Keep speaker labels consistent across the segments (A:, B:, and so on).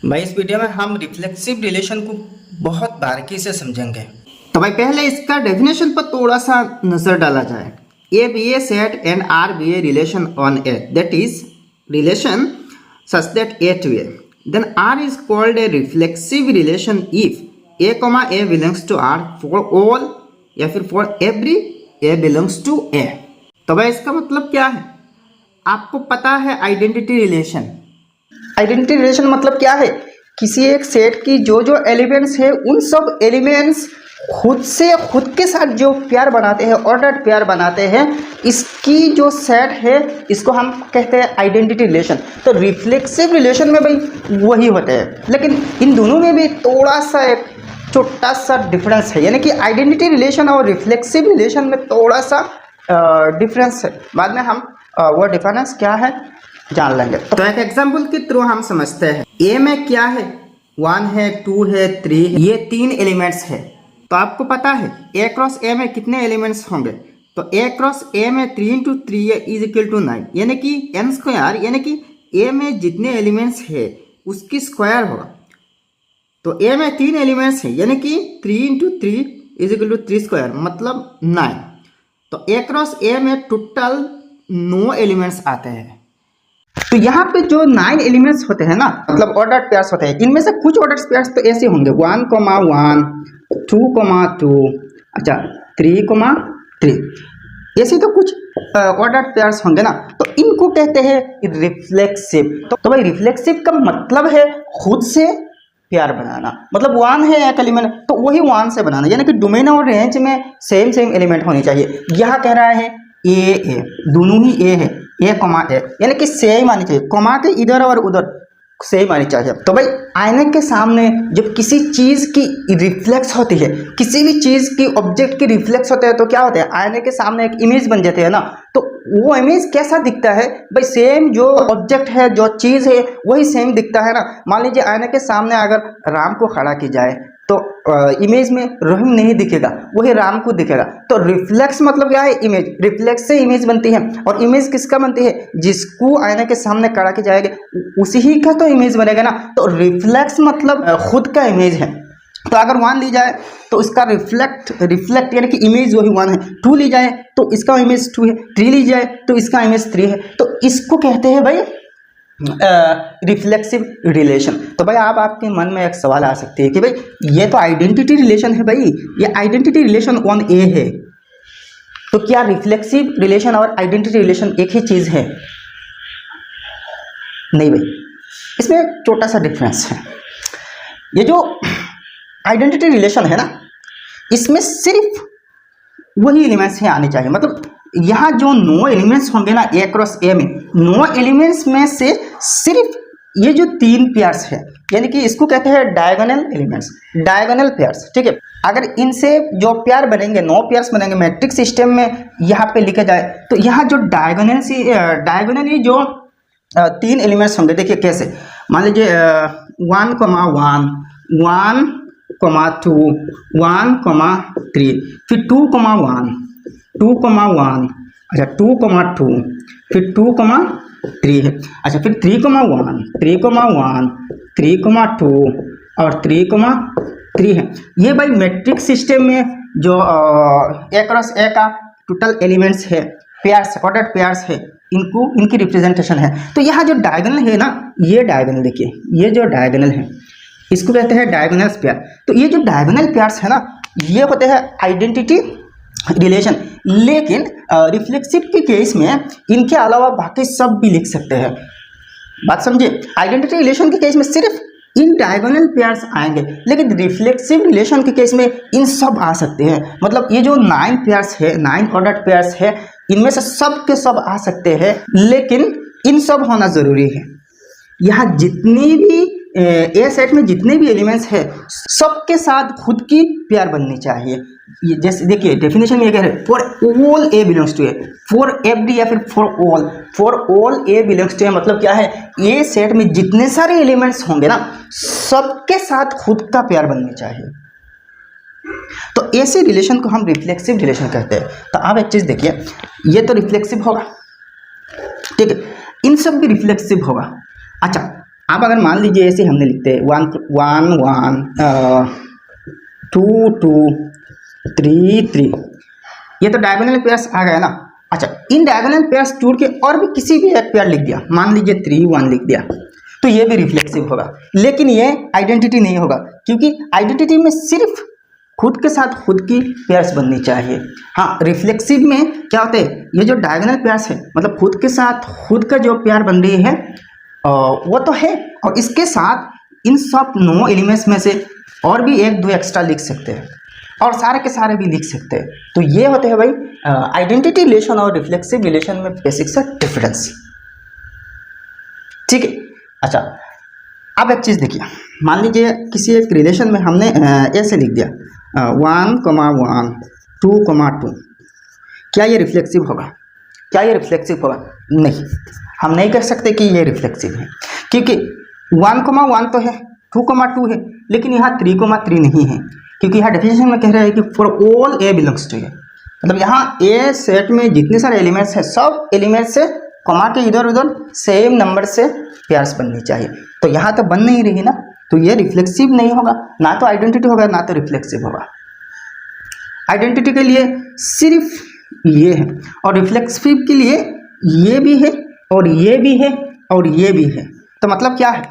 A: भाई इस वीडियो में हम रिफ्लेक्सिव रिलेशन को बहुत बारीकी से समझेंगे। तो भाई पहले इसका डेफिनेशन पर थोड़ा सा नजर डाला जाए। A be a set and R be a relation on A, that is relation such that A to A, then R is called a reflexive relation if A comma A belongs to R for all या फिर for every A belongs to A. तो भाई इसका मतलब क्या है? आपको पता है आइडेंटिटी रिलेशन। आइडेंटिटी रिलेशन मतलब क्या है? किसी एक सेट की जो जो एलिमेंट्स है उन सब एलिमेंट्स खुद से खुद के साथ जो प्यार बनाते हैं, ऑर्डर्ड प्यार बनाते हैं, इसकी जो सेट है इसको हम कहते हैं आइडेंटिटी रिलेशन। तो रिफ्लेक्सिव रिलेशन में भाई वही होते हैं, लेकिन इन दोनों में भी थोड़ा सा एक छोटा सा डिफरेंस है, यानी कि आइडेंटिटी रिलेशन और रिफ्लेक्सिव रिलेशन में थोड़ा सा डिफरेंस है। बाद में हम वो डिफरेंस क्या है जान लेंगे। तो एक एग्जांपल के थ्रू हम समझते हैं। ए में क्या है? 1 है, 2 है, 3 है, ये 3 एलिमेंट्स है। तो आपको पता है ए क्रॉस ए में कितने एलिमेंट्स होंगे? तो ए क्रॉस ए में 3 इंटू 3 इज इक्वल टू 9, यानी कि n स्क्वायर, यानी कि ए में जितने एलिमेंट्स है उसकी स्क्वायर होगा। तो ए में 3 एलिमेंट्स है, यानी कि 3 into 3 is equal to 3 square, मतलब 9। तो ए क्रॉस ए में टोटल 9 एलिमेंट्स आते हैं। तो यहाँ पे जो 9 एलिमेंट्स होते हैं ना, मतलब ऑर्डर्ड पेयर्स होते हैं, इनमें से कुछ ऑर्डर्ड पेयर्स तो ऐसे होंगे 1, 1, 2, 2, अच्छा 3, 3, ऐसे तो कुछ ऑर्डर्ड पेयर्स होंगे ना। तो इनको कहते हैं रिफ्लेक्सिव। तो भाई रिफ्लेक्सिव का मतलब है खुद से प्यार बनाना। मतलब 1 है एक एलिमेंट तो वही 1 से बनाना, यानी कि डोमेन और रेंज में सेम एलिमेंट होनी चाहिए। यह कह रहा है ए दोनों ही ए है, ए कॉमा ए, यानी कि सेम आनी चाहिए, कॉमा के इधर और उधर सेम आनी चाहिए। तो भाई आईने के सामने जब किसी चीज की रिफ्लेक्स होती है, किसी भी चीज की ऑब्जेक्ट की रिफ्लेक्स होते हैं, तो क्या होता है आईने के सामने एक इमेज बन जाती है ना। तो वो इमेज कैसा दिखता है भाई? सेम जो ऑब्जेक्ट है, जो चीज है वही सेम दिखता है ना। मान लीजिए आईने के सामने अगर राम को खड़ा की जाए तो इमेज में रहीम नहीं दिखेगा, वही राम को दिखेगा। तो रिफ्लेक्स मतलब क्या है? इमेज। रिफ्लेक्स से इमेज बनती है, और इमेज किसका बनती है? जिसको आईने के सामने खड़ा की जाएगी उसी ही का तो इमेज बनेगा ना। तो रिफ्लेक्स मतलब खुद का इमेज है। तो अगर 1 ली जाए तो इसका रिफ्लेक्ट यानी कि इमेज वही 1 है। 2 ली जाए तो इसका इमेज 2 है। 3 ली जाए तो इसका इमेज 3 है। तो इसको कहते हैं भाई रिफ्लेक्सिव रिलेशन। तो भाई आपके मन में एक सवाल आ सकती है कि भाई ये तो आइडेंटिटी रिलेशन है, भाई ये आइडेंटिटी रिलेशन ऑन ए है, तो क्या रिफ्लेक्सिव रिलेशन और आइडेंटिटी रिलेशन एक ही चीज है? नहीं भाई, इसमें एक छोटा सा डिफरेंस है। ये जो आइडेंटिटी रिलेशन है ना, इसमें सिर्फ वही एलिमेंट्स ही आने चाहिए। मतलब यहाँ जो 9 एलिमेंट्स होंगे ना ए क्रॉस ए में, 9 एलिमेंट्स में से सिर्फ ये जो 3 पेयर्स है, यानी कि इसको कहते हैं डायगोनल एलिमेंट्स, डायगोनल पेयर्स, ठीक है। अगर इनसे जो पेयर बनेंगे, 9 पेयर्स बनेंगे मैट्रिक्स सिस्टम में, यहाँ पे लिखे जाए तो यहाँ जो डायगोनली जो 3 एलिमेंट्स होंगे, देखिए कैसे। मान लीजिए 1, 1, 1, 2, 1, 3, फिर 2, 1, 2, 1, अच्छा 2, 2, फिर 2, 3 है, अच्छा फिर 3, 1, 3, 1, 3, 2 और 3, 3 है। ये भाई मैट्रिक्स सिस्टम में जो ए क्रॉस ए का टोटल एलिमेंट्स है, पेयर्स, ऑर्डर्ड पेयर्स है, इनकी रिप्रेजेंटेशन है। तो यहाँ जो डायगोनल है ना, ये डायगोनल देखिए, ये जो डायगोनल है इसको कहते हैं डायगोनल पेयर। तो ये जो डायगोनल पेयर्स है ना, ये होते हैं आइडेंटिटी रिलेशन। लेकिन रिफ्लेक्सिव के केस में इनके अलावा बाकी सब भी लिख सकते हैं। बात समझिए, आइडेंटिटी रिलेशन के केस में सिर्फ इन डायगोनल पेयर्स आएंगे, लेकिन रिफ्लेक्सिव रिलेशन के केस में इन सब आ सकते हैं। मतलब ये जो 9 पेयर्स है, 9 ऑर्डर्ड पेयर्स है, इनमें से सब के सब आ सकते हैं, लेकिन इन सब होना जरूरी है। यहाँ जितनी भी ए सेट में जितने भी एलिमेंट्स है, सबके साथ खुद की पेयर बननी चाहिए। ये जैसे देखिए डेफिनेशन में ये कह रहे हैं for all A belongs to A, for every या फिर for all A belongs to A, मतलब क्या है? ए सेट में जितने सारे एलिमेंट्स होंगे ना, सबके साथ खुद का पेयर बननी चाहिए। तो ऐसे रिलेशन को हम रिफ्लेक्सिव रिलेशन कहते हैं। तो आप एक चीज देखिए, ये तो रिफ्लेक्सिव होगा, ठीक है, इन सब भी रिफ्लेक्सिव होगा। अच्छा, आप अगर मान लीजिए ऐसे हमने लिखते हैं 1 1 1 2 2 3 3, ये तो डायगोनल पेयर्स आ गया ना। अच्छा, इन डायगोनल पेयर्स जोड़ के और भी किसी भी एक पेयर लिख दिया, मान लीजिए 3 1 लिख दिया, तो ये भी रिफ्लेक्सिव होगा, लेकिन ये आइडेंटिटी नहीं होगा, क्योंकि आइडेंटिटी में सिर्फ खुद के साथ खुद की पेयर्स बननी चाहिए। हाँ, रिफ्लेक्सिव में क्या होता है, ये जो डायगोनल पेयर्स है, मतलब खुद के साथ खुद का जो पेयर बन रही है वो तो है, और इसके साथ इन सब 9 एलिमेंट्स में से और भी 1 2 एक्स्ट्रा लिख सकते हैं, और सारे के सारे भी लिख सकते हैं। तो ये होते हैं भाई आइडेंटिटी रिलेशन और रिफ्लेक्सिव रिलेशन में बेसिक सा डिफरेंस। ठीक है। अच्छा, अब एक चीज़ देखिए, मान लीजिए किसी एक रिलेशन में हमने ऐसे लिख दिया 1 1 2 2, क्या ये रिफ्लेक्सिव होगा? क्या ये रिफ्लेक्सिव होगा? नहीं, हम नहीं कह सकते कि ये रिफ्लेक्सिव है, क्योंकि 1 1 तो है, 2 2 है, लेकिन यहाँ 3 3 नहीं है, क्योंकि यहाँ डेफिनेशन में कह रहे हैं कि for all A belongs to A, मतलब यहाँ ए सेट में जितने सारे एलिमेंट्स हैं, सब एलिमेंट्स से कॉमा के इधर उधर सेम नंबर से पेयर्स बननी चाहिए, तो यहाँ तो बन नहीं रही ना, तो ये रिफ्लेक्सिव नहीं होगा, ना तो आइडेंटिटी होगा ना तो रिफ्लेक्सिव होगा। आइडेंटिटी के लिए सिर्फ ये है, और रिफ्लेक्सिव के लिए ये भी है और ये भी है और ये भी है। तो मतलब क्या है,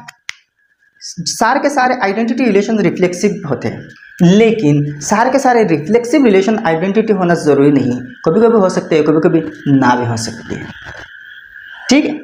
A: सारे के सारे आइडेंटिटी रिलेशन रिफ्लेक्सिव होते हैं, लेकिन सारे के सारे रिफ्लेक्सिव रिलेशन आइडेंटिटी होना जरूरी नहीं है, कभी कभी हो सकते हैं, कभी कभी ना भी हो सकते हैं। ठीक है।